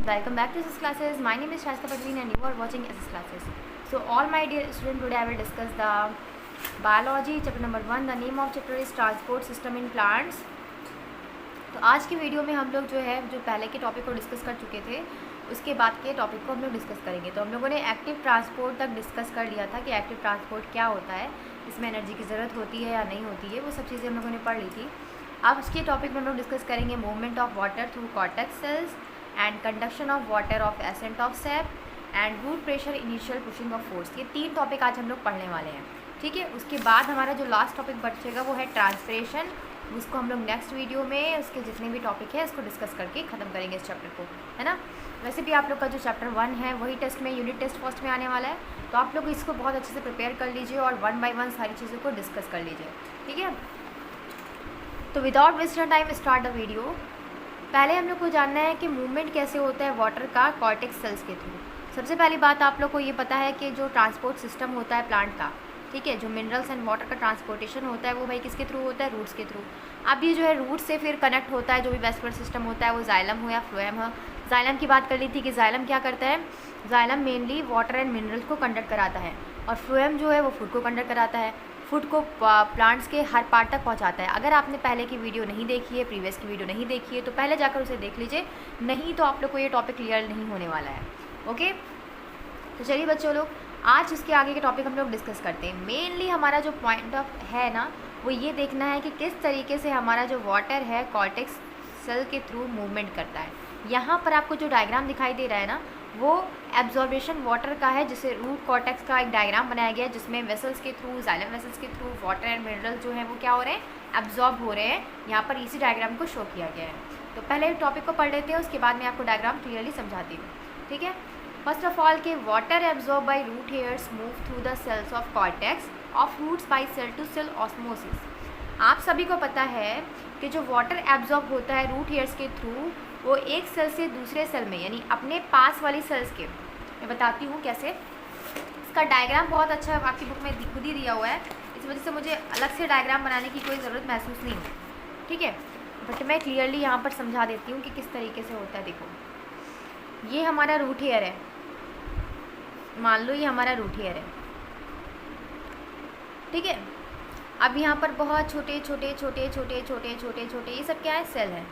Welcome back to SS classes. My name is Shasta Padveen and you are watching SS classes. So all my dear students, today I will discuss the biology chapter number 1. The name of chapter is transport system in plants. तो आज की video में हम लोग जो पहले के topic को डिस्कस कर चुके थे उसके बाद के टॉपिक को हम लोग डिस्कस करेंगे। तो हम लोगों ने एक्टिव ट्रांसपोर्ट तक डिस्कस कर लिया था कि एक्टिव ट्रांसपोर्ट क्या होता है, इसमें एनर्जी की ज़रूरत होती है या नहीं होती है, वो सब चीज़ें हम लोगों ने पढ़ ली थी। अब इसके टॉपिक में हम लोग डिस्कस करेंगे movement of water through cortex cells and conduction of water of ascent of sap and root pressure initial pushing of force. ये 3 टॉपिक आज हम लोग पढ़ने वाले हैं, ठीक है। उसके बाद हमारा जो लास्ट टॉपिक बचेगा वो है ट्रांसपिरेशन। उसको हम लोग नेक्स्ट वीडियो में उसके जितने भी टॉपिक है उसको डिस्कस करके ख़त्म करेंगे इस चैप्टर को, है ना। वैसे भी आप लोग का जो चैप्टर 1 है वही टेस्ट में यूनिट टेस्ट फर्स्ट में आने वाला है, तो आप लोग इसको बहुत अच्छे से प्रिपेयर कर लीजिए और 1 बाय 1 सारी चीज़ों को डिस्कस कर लीजिए, ठीक है। तो without wasting time start the video. पहले हम लोग को जानना है कि मूवमेंट कैसे होता है वाटर का कॉर्टेक्स सेल्स के थ्रू। सबसे पहली बात आप लोग को ये पता है कि जो ट्रांसपोर्ट सिस्टम होता है प्लांट का, ठीक है, जो मिनरल्स एंड वाटर का ट्रांसपोर्टेशन होता है वो भाई किसके थ्रू होता है, रूट्स के थ्रू। अब ये जो है रूट से फिर कनेक्ट होता है, जो भी वेस्कुलर सिस्टम होता है वो जाइलम हो या फ्लोएम हो। जाइलम की बात कर ली थी कि जाइलम क्या करता है, xylem mainly water and minerals को कंडक्ट कराता है और फ्लोएम जो है वो फूड को कंडक्ट कराता है, फूड को प्लांट्स के हर पार्ट तक पहुंचाता है। अगर आपने पहले की वीडियो नहीं देखी है, प्रीवियस की वीडियो नहीं देखी है, तो पहले जाकर उसे देख लीजिए, नहीं तो आप लोग को ये टॉपिक क्लियर नहीं होने वाला है, ओके। तो चलिए बच्चों लोग, आज इसके आगे के टॉपिक हम लोग डिस्कस करते हैं। मेनली हमारा जो पॉइंट ऑफ है ना वो ये देखना है कि किस तरीके से हमारा जो वाटर है कॉर्टेक्स सेल के थ्रू मूवमेंट करता है। यहाँ पर आपको जो डायग्राम दिखाई दे रहा है ना वो एब्जॉर्बेशन वाटर का है, जिसे रूट कॉर्टेक्स का एक डायग्राम बनाया गया है जिसमें वेसल्स के थ्रू, जाइलम वेसल्स के थ्रू वाटर एंड मिनरल जो है वो क्या हो रहे हैं, एब्जॉर्ब हो रहे हैं। यहाँ पर इसी डायग्राम को शो किया गया है। तो पहले टॉपिक को पढ़ लेते हैं, उसके बाद मैं आपको डायग्राम क्लियरली समझाती हूँ, ठीक है। फर्स्ट ऑफ ऑल के water absorb by root hairs move through the cells of cortex of roots by cell to cell osmosis. आप सभी को पता है कि जो वाटर एब्जॉर्ब होता है रूट हेयर्स के थ्रू वो एक सेल से दूसरे सेल में, यानी अपने पास वाली सेल्स के, मैं बताती हूँ कैसे। इसका डायग्राम बहुत अच्छा आपकी बुक में खुद ही दिया हुआ है, इस वजह से मुझे अलग से डायग्राम बनाने की कोई ज़रूरत महसूस नहीं हुई, ठीक है। बट मैं क्लियरली यहाँ पर समझा देती हूँ कि किस तरीके से होता है। देखो, ये हमारा रूट हेयर है, मान लो ये हमारा रूट हेयर है, ठीक है। अब यहाँ पर बहुत छोटे छोटे छोटे छोटे छोटे छोटे छोटे ये सब क्या है, सेल है,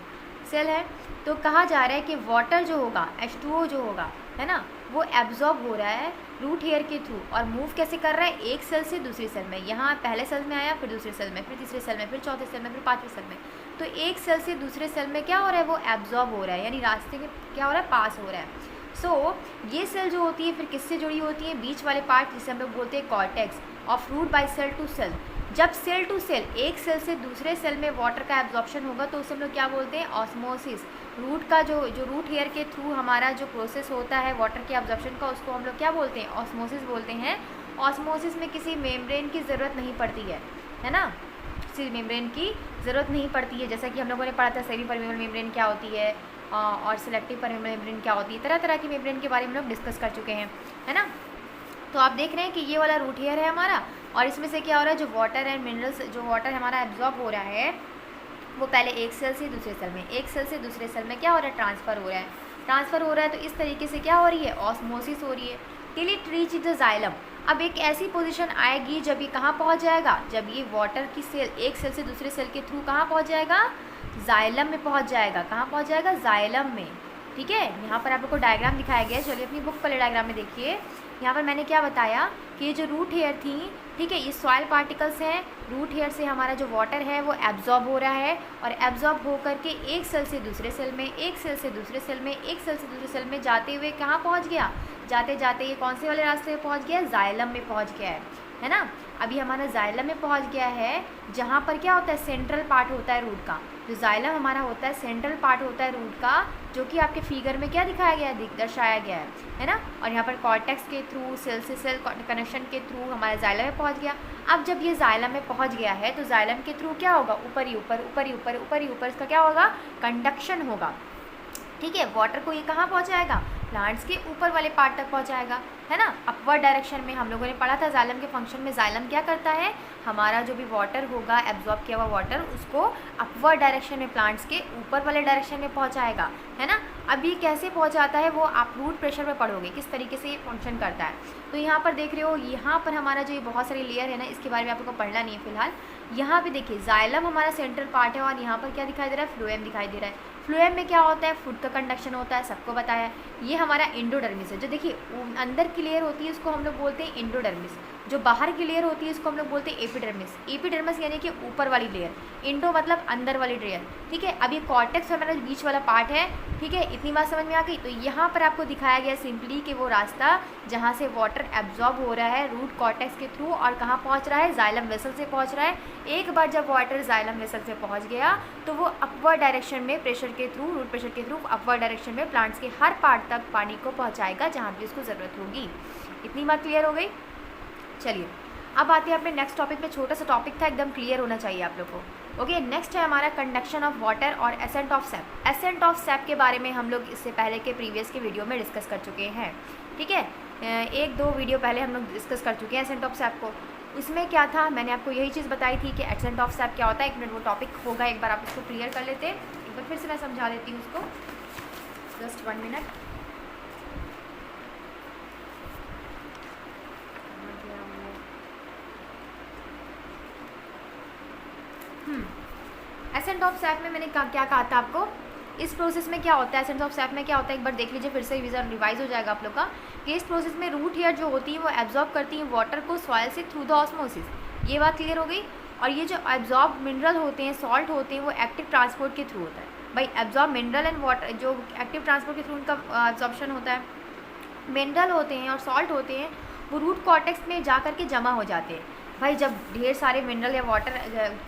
सेल है। तो कहा जा रहा है कि वाटर जो होगा, H2O जो होगा, है ना, वो एब्जॉर्ब हो रहा है रूट हेयर के थ्रू और मूव कैसे कर रहा है, एक सेल से दूसरी सेल में। यहाँ पहले सेल में आया, फिर दूसरे सेल में, फिर तीसरे सेल में, फिर चौथे सेल में, फिर पाँचवें सेल में। तो एक सेल से दूसरे सेल में क्या हो रहा है, वो एब्जॉर्ब हो रहा है, यानी रास्ते में क्या हो रहा है, पास हो रहा है। सो ये सेल जो होती है फिर किससे जुड़ी होती है, बीच वाले पार्ट जिसे हम लोग बोलते हैं cortex of root by cell to cell. जब सेल टू सेल, एक सेल से दूसरे सेल में वाटर का एब्जॉर्प्शन होगा तो उसे हम लोग क्या बोलते हैं, ऑस्मोसिस। रूट का जो रूट हेयर के थ्रू हमारा जो प्रोसेस होता है वाटर के एब्जॉर्प्शन का, उसको हम लोग क्या बोलते हैं, ऑस्मोसिस बोलते हैं। ऑस्मोसिस में किसी मेम्ब्रेन की ज़रूरत नहीं पड़ती है ना, किसी मेम्ब्रेन की ज़रूरत नहीं पड़ती है। जैसा कि हम लोगों ने पढ़ा था सेमी परमेबल मेम्ब्रेन क्या होती है और सिलेक्टिव परमेबल मेम्ब्रेन क्या होती है, तरह तरह की मेम्ब्रेन के बारे में हम लोग डिस्कस कर चुके हैं, है ना। तो आप देख रहे हैं कि ये वाला रूट हेयर है हमारा और इसमें से क्या हो रहा है, जो वाटर एंड मिनरल्स, जो वाटर हमारा एब्जॉर्ब हो रहा है वो पहले एक सेल से दूसरे सेल में, एक सेल से दूसरे सेल में क्या हो रहा है, ट्रांसफ़र हो रहा है, ट्रांसफ़र हो रहा है। तो इस तरीके से क्या हो रही है, ऑस्मोसिस हो रही है till it reach the xylem. अब एक ऐसी पोजीशन आएगी जब ये कहाँ पहुँच जाएगा, जब ये वाटर की सेल एक सेल से दूसरे सेल के थ्रू कहाँ पहुँच जाएगा, जाइलम में पहुँच जाएगा। कहाँ पहुँच जाएगा, जाइलम में, ठीक है। यहाँ पर आप लोग को डायग्राम दिखाया गया है, चलिए अपनी बुक वाले डायग्राम में देखिए। यहाँ पर मैंने क्या बताया कि ये जो रूट हेयर थी, ठीक है, ये सॉइल पार्टिकल्स हैं। रूट हेयर से हमारा जो वाटर है वो एब्जॉर्ब हो रहा है और एब्जॉर्ब हो करके एक सेल से दूसरे सेल में, एक सेल से दूसरे सेल में, एक सेल से दूसरे सेल में जाते हुए कहाँ पहुँच गया, जाते जाते ये कौन से वाले रास्ते में पहुँच गया, जाइलम में पहुँच गया है ना। अभी हमारा जाइलम में पहुँच गया है, जहाँ पर क्या होता है, सेंट्रल पार्ट होता है रूट का। जो जाइलम हमारा होता है सेंट्रल पार्ट होता है रूट का, जो कि आपके फिगर में क्या दिखाया गया है, दर्शाया गया है ना। और यहाँ पर कॉर्टेक्स के थ्रू, सेल से सेल कनेक्शन के थ्रू हमारे जाइलम में पहुँच गया। अब जब ये जाइलम में पहुँच गया है तो जाइलम के थ्रू क्या होगा, ऊपर ही ऊपर, ऊपर ही ऊपर, ऊपर ही ऊपर इसका क्या होगा, कंडक्शन होगा, ठीक है। वाटर को ये कहाँ पहुँचाएगा, प्लांट्स के ऊपर वाले पार्ट तक पहुंचाएगा, है ना। अपवर्ड डायरेक्शन में हम लोगों ने पढ़ा था जाइलम के फंक्शन में, जाइलम क्या करता है, हमारा जो भी वाटर होगा एब्जॉर्ब किया हुआ वाटर उसको अपवर्ड डायरेक्शन में प्लांट्स के ऊपर वाले डायरेक्शन में पहुंचाएगा, है ना। अब ये कैसे पहुंचाता है वो आप रूट प्रेशर में पढ़ोगे किस तरीके से ये फंक्शन करता है। तो यहाँ पर देख रहे हो, यहाँ पर हमारा जो ये बहुत सारी लेयर है ना, इसके बारे में आपको पढ़ना नहीं है फिलहाल। यहाँ पे देखिए जाइलम हमारा सेंट्रल पार्ट है और यहाँ पर क्या दिखाई दे रहा है, फ्लोएम दिखाई दे रहा है। फ्लोएम में क्या होता है, फूड का कंडक्शन होता है, सबको बताया है। ये हमारा एंडोडर्मिस है, जो देखिए अंदर की लेयर होती है उसको हम लोग बोलते हैं एंडोडर्मिस, जो बाहर की लेयर होती है इसको हम लोग बोलते हैं एपिडर्मिस। एपिडर्मिस यानी कि ऊपर वाली लेयर, इंडो मतलब अंदर वाली लेयर, ठीक है। अब ये कॉर्टेक्स हमारा बीच वाला पार्ट है, ठीक है। इतनी बात समझ में आ गई। तो यहाँ पर आपको दिखाया गया सिंपली कि वो रास्ता जहाँ से वाटर एब्जॉर्ब हो रहा है रूट कॉर्टेक्स के थ्रू और कहाँ पहुँच रहा है, जाइलम वेसल से पहुँच रहा है। एक बार जब वाटर जाइलम वेसल से पहुँच गया तो वो अपवर्ड डायरेक्शन में प्रेशर के थ्रू, रूट प्रेशर के थ्रू अपवर्ड डायरेक्शन में प्लांट्स के हर पार्ट तक पानी को पहुँचाएगा जहाँ भी उसको ज़रूरत होगी। इतनी बात क्लियर हो गई। चलिए अब आते हैं अपने नेक्स्ट टॉपिक पे। छोटा सा टॉपिक था, एकदम क्लियर होना चाहिए आप लोग को। ओके, नेक्स्ट है हमारा कंडक्शन ऑफ वाटर और accent of sap. Ascent of SAP के बारे में हम लोग इससे पहले के प्रीवियस के वीडियो में डिस्कस कर चुके हैं, ठीक है। 1-2 वीडियो पहले हम लोग डिस्कस कर चुके हैं एसेंट ऑफ सैप को। उसमें क्या था, मैंने आपको यही चीज़ बताई थी कि एसेंट ऑफ सैप क्या होता है। 1 मिनट वो टॉपिक होगा, एक बार आप इसको क्लियर कर लेते हैं। एक बार फिर से मैं समझा देती हूँ उसको, just 1 minute. Accent of SAP में मैंने क्या कहा था आपको, इस प्रोसेस में क्या होता है, एसेंट ऑफ सैप में क्या होता है, एक बार देख लीजिए फिर से रिवाइज हो जाएगा आप लोग का। कि इस प्रोसेस में रूट हेयर जो होती है वो एब्जॉर्ब करती है वाटर को सॉइल से थ्रू द ऑस्मोसिस। ये बात क्लियर हो गई। और ये जो एब्जॉर्ब मिनरल होते हैं, सॉल्ट होते हैं, वो एक्टिव ट्रांसपोर्ट के थ्रू होता है। भाई एब्जॉर्ब मिनरल एंड वाटर, जो एक्टिव ट्रांसपोर्ट के थ्रू उनका एब्जॉर्प्शन होता है। मिनरल होते हैं और सॉल्ट होते हैं, वो रूट कॉर्टेक्स में जा कर के जमा हो जाते हैं। भाई जब ढेर सारे मिनरल या वाटर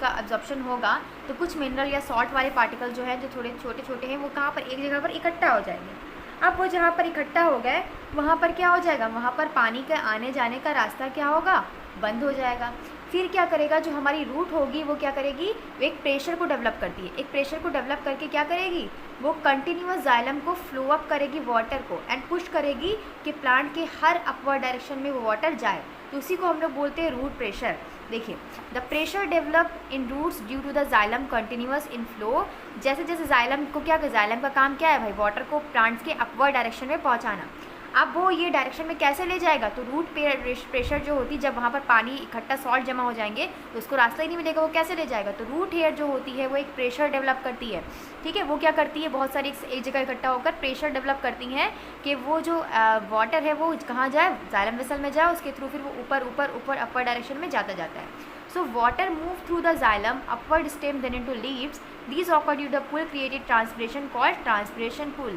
का एब्जॉर्प्शन होगा तो कुछ मिनरल या सॉल्ट वाले पार्टिकल जो हैं, जो थोड़े छोटे छोटे हैं, वो कहाँ पर एक जगह पर इकट्ठा हो जाएंगे। अब वो जहाँ पर इकट्ठा हो गए वहाँ पर क्या हो जाएगा, वहाँ पर पानी का आने जाने का रास्ता क्या होगा, बंद हो जाएगा। फिर क्या करेगा, जो हमारी रूट होगी वो क्या करेगी, वो एक प्रेशर को डेवलप करती है। एक प्रेशर को डेवलप करके क्या करेगी, वो कंटिन्यूअस जाइलम को फ्लो अप करेगी वाटर को एंड पुश करेगी कि प्लांट के हर अपवर्ड डायरेक्शन में वो वाटर जाए। तो उसी को हम लोग बोलते हैं रूट प्रेशर। देखिए, the pressure develop in roots due to the xylem continuous in flow. जैसे जैसे जाइलम को क्या, जाइलम का काम क्या है भाई, वाटर को प्लांट्स के अपवर्ड डायरेक्शन में पहुंचाना। अब वो ये डायरेक्शन में कैसे ले जाएगा, तो रूट प्रेशर जो होती है, जब वहाँ पर पानी इकट्ठा सॉल्ट जमा हो जाएंगे तो उसको रास्ता ही नहीं मिलेगा, वो कैसे ले जाएगा। तो रूट हेयर जो होती है वो एक प्रेशर डेवलप करती है, ठीक है। वो क्या करती है, बहुत सारी एक जगह इकट्ठा होकर प्रेशर डेवलप करती हैं कि वो जो वाटर है वो कहाँ जाए, जाइलम वेसल में जाए, उसके थ्रू फिर वो ऊपर ऊपर ऊपर अपर डायरेक्शन में जाता जाता है। So water move through the xylem upward stem then into leaves. These occur due to the pull created transpiration called transpiration pull.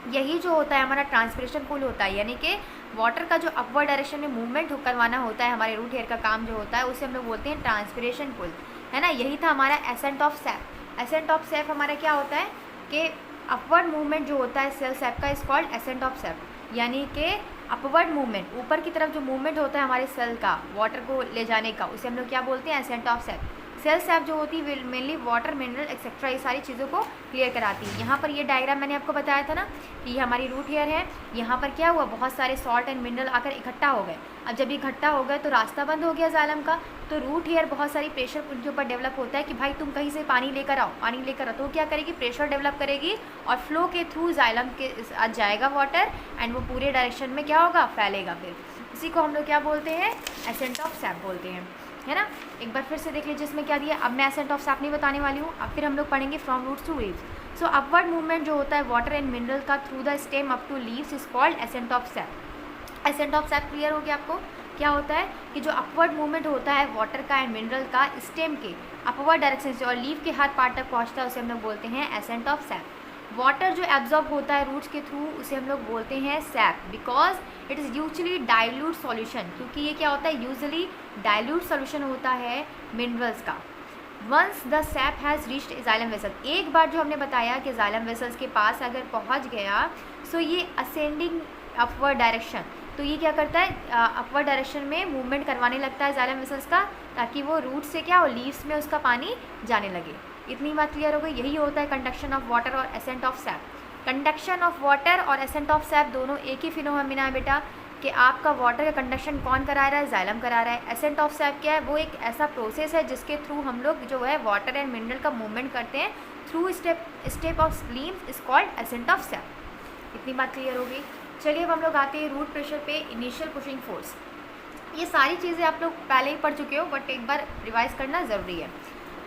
यही जो होता है हमारा ट्रांसपिरेशन पुल होता है, यानी कि वाटर का जो अपवर्ड डायरेक्शन में मूवमेंट करवाना होता है, हमारे रूट हेयर का काम जो होता है उसे हम लोग बोलते हैं ट्रांसपिरेशन पुल, है ना। यही था हमारा accent of sap. Ascent of SAP हमारा क्या होता है कि अपवर्ड मूवमेंट जो होता है सेल सैप का is called ascent of SAP, यानी कि अपवर्ड मूवमेंट, ऊपर की तरफ जो मूवमेंट होता है हमारे सेल का वाटर को ले जाने का, उसे हम लोग क्या बोलते हैं, ascent of sap. Cell sap जो होती है मेनली वाटर, मिनरल एक्सेट्रा ये सारी चीज़ों को क्लियर कराती है। यहाँ पर ये डायग्राम मैंने आपको बताया था ना कि ये हमारी रूट हेयर है। यहाँ पर क्या हुआ, बहुत सारे सॉल्ट एंड मिनरल आकर इकट्ठा हो गए। अब जब इकट्ठा हो गए तो रास्ता बंद हो गया जाइलम का। तो रूट हेयर बहुत सारी प्रेशर उनके ऊपर डेवलप होता है कि भाई तुम कहीं से पानी लेकर आओ, पानी लेकर आओ। तो क्या करेगी, प्रेशर डेवलप करेगी और फ्लो के थ्रू जाइलम के आ जाएगा वाटर एंड वो पूरे डायरेक्शन में क्या होगा, फैलेगा। फिर इसी को हम लोग क्या बोलते हैं, एसेंट ऑफ सैप बोलते हैं, है ना। एक बार फिर से देख लीजिए इसमें क्या दिया। अब मैं एसेंट ऑफ सैप नहीं बताने वाली हूँ, अब फिर हम लोग पढ़ेंगे from roots to leaves. So upward movement जो होता है वाटर एंड मिनरल का through the stem up to leaves is called ascent of sap. Ascent of sap clear हो गया आपको। क्या होता है कि जो अपवर्ड मूवमेंट होता है वाटर का एंड मिनरल का स्टेम के अपवर्ड डायरेक्शन से और लीव के हर पार्ट तक पहुँचता है, उसे हम लोग बोलते हैं एसेंट ऑफ सैप। वाटर जो एब्जॉर्ब होता है रूट्स के थ्रू, उसे हम लोग बोलते हैं SAP, because it is usually dilute solution, क्योंकि ये क्या होता है, यूजुअली डाइल्यूट सॉल्यूशन होता है मिनरल्स का। Once the sap has reached xylem vessel, एक बार जो हमने बताया कि जाइलम वेसल्स के पास अगर पहुंच गया, सो ये असेंडिंग अपवर्ड डायरेक्शन, तो ये क्या करता है, अपवर्ड डायरेक्शन में मूवमेंट करवाने लगता है जाइलम वेसल्स का, ताकि वो रूट से क्या हो, लीव्स में उसका पानी जाने लगे। इतनी बात क्लियर हो गई। यही होता है कंडक्शन ऑफ वाटर और accent of SAP. Conduction of water और एसेंट ऑफ सैप दोनों एक ही फिनोमेना है बेटा, कि आपका वाटर का कंडक्शन कौन करा रहा है, जाइलम करा रहा है। एसेंट ऑफ सैप क्या है, वो एक ऐसा प्रोसेस है जिसके थ्रू हम लोग जो है वाटर एंड मिनरल का मूवमेंट करते हैं through step of sleeve is called ascent of SAP. इतनी बात क्लियर हो गई। चलिए अब हम लोग आते हैं रूट प्रेशर पे, इनिशियल पुशिंग फोर्स। ये सारी चीज़ें आप लोग पहले ही पढ़ चुके हो, बट एक बार रिवाइज करना ज़रूरी है।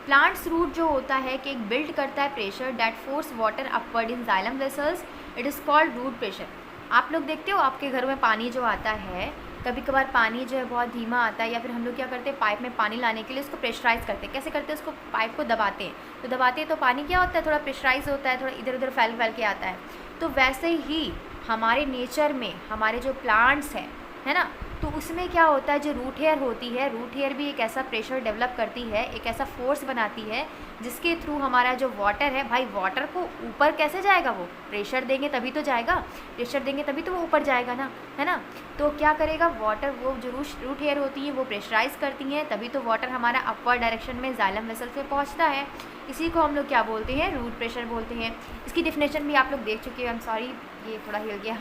प्लांट्स रूट जो होता है कि एक बिल्ड करता है pressure that force water upward in xylem vessels, it is called root pressure. आप लोग देखते हो आपके घर में पानी जो आता है, कभी कभार पानी जो है बहुत धीमा आता है, या फिर हम लोग क्या करते हैं पाइप में पानी लाने के लिए उसको प्रेशराइज करते हैं। कैसे करते हैं, उसको पाइप को दबाते हैं, तो दबाते हैं तो पानी क्या होता है, थोड़ा प्रेशराइज होता है, थोड़ा इधर उधर फैल के आता है। तो वैसे ही हमारे नेचर में हमारे जो प्लांट्स हैं, है ना, तो उसमें क्या होता है, जो रूट हेयर होती है, रूट हेयर भी एक ऐसा प्रेशर डेवलप करती है, एक ऐसा फोर्स बनाती है जिसके थ्रू हमारा जो वाटर है, भाई वाटर को ऊपर कैसे जाएगा, वो प्रेशर देंगे तभी तो जाएगा, प्रेशर देंगे तभी तो वो ऊपर जाएगा ना, है ना। तो क्या करेगा वाटर, वो जो रूट हेयर होती है वो प्रेशराइज करती हैं, तभी तो वाटर हमारा अपवर्ड डायरेक्शन में जाइलम वेसल से पहुँचता है। इसी को हम लोग क्या बोलते हैं, रूट प्रेशर बोलते हैं। इसकी डिफिनेशन भी आप लोग देख चुके हैं, आई एम सॉरी ये थोड़ा हिल गया।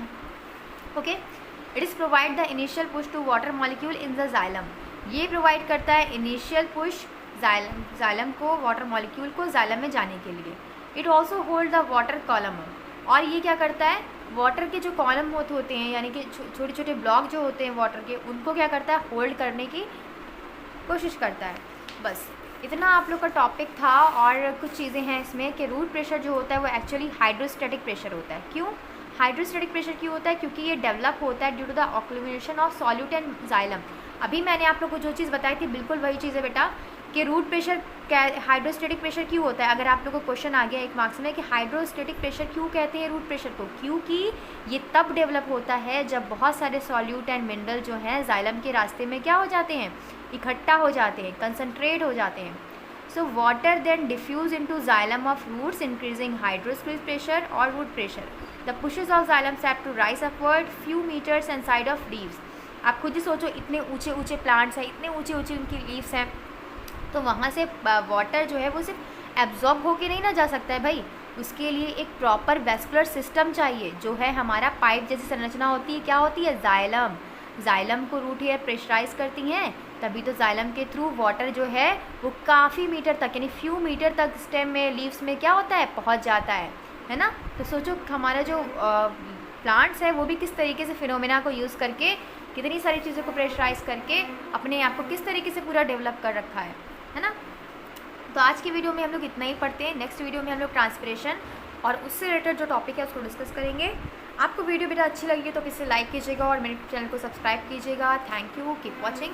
Okay, it is provide the initial push to water molecule in the xylem. ये प्रोवाइड करता है इनिशियल पुश जाइलम को, वाटर मॉलिक्यूल को जाइलम में जाने के लिए। It also hold the water column, और ये क्या करता है, वाटर के जो कॉलम होते हैं, यानी कि छोटे छोटे ब्लॉक जो होते हैं वाटर के, उनको क्या करता है, होल्ड करने की कोशिश करता है। बस इतना आप लोग का टॉपिक था। और कुछ चीज़ें हैं इसमें कि रूट प्रेशर जो होता है वो एक्चुअली हाइड्रोस्टैटिक प्रेशर होता है। क्यों हाइड्रोस्टैटिक प्रेशर क्यों होता है, क्योंकि ये डेवलप होता है due to the accumulation of solute and xylem. अभी मैंने आप लोग को जो चीज़ बताई थी बिल्कुल वही चीज़ है बेटा, कि रूट प्रेशर क्या, हाइड्रोस्टैटिक प्रेशर क्यों होता है। अगर आप लोग को क्वेश्चन आ गया एक मार्क्स में कि हाइड्रोस्टैटिक प्रेशर क्यों कहते हैं रूट प्रेशर को, क्योंकि ये तब डेवलप होता है जब बहुत सारे सॉल्यूट एंड मिनरल जो हैं जाइलम के रास्ते में क्या हो जाते हैं, इकट्ठा हो जाते हैं, कंसनट्रेट हो जाते हैं। So water then diffuse into xylem of roots, increasing hydrospheric pressure or root pressure. The pushes of xylem sap to rise upward few meters inside of leaves. आप खुद ही सोचो, इतने ऊंचे ऊंचे प्लांट्स हैं, इतने ऊंचे ऊंचे उनकी लीव्स हैं, तो वहाँ से वाटर जो है वो सिर्फ एब्जॉर्ब होके नहीं ना जा सकता है भाई, उसके लिए एक प्रॉपर वेस्कुलर सिस्टम चाहिए, जो है हमारा पाइप जैसी संरचना होती है। क्या होती है, जाइलम। जाइलम को रूट हेयर प्रेशराइज करती हैं, तभी तो जाइलम के थ्रू वाटर जो है वो काफ़ी मीटर तक, यानी फ्यू मीटर तक स्टेम में, लीव्स में क्या होता है, पहुंच जाता है ना। तो सोचो हमारा जो प्लांट्स है वो भी किस तरीके से फिनोमेना को यूज़ करके, कितनी सारी चीज़ों को प्रेशराइज करके अपने आप को किस तरीके से पूरा डेवलप कर रखा है ना। तो आज की वीडियो में हम लोग इतना ही पढ़ते हैं। नेक्स्ट वीडियो में हम लोग ट्रांसपिरेशन और उससे रिलेटेड जो टॉपिक है उसको डिस्कस करेंगे। आपको वीडियो बेटा अच्छी लगी तो इसे लाइक कीजिएगा और मेरे चैनल को सब्सक्राइब कीजिएगा। Thank you, keep watching.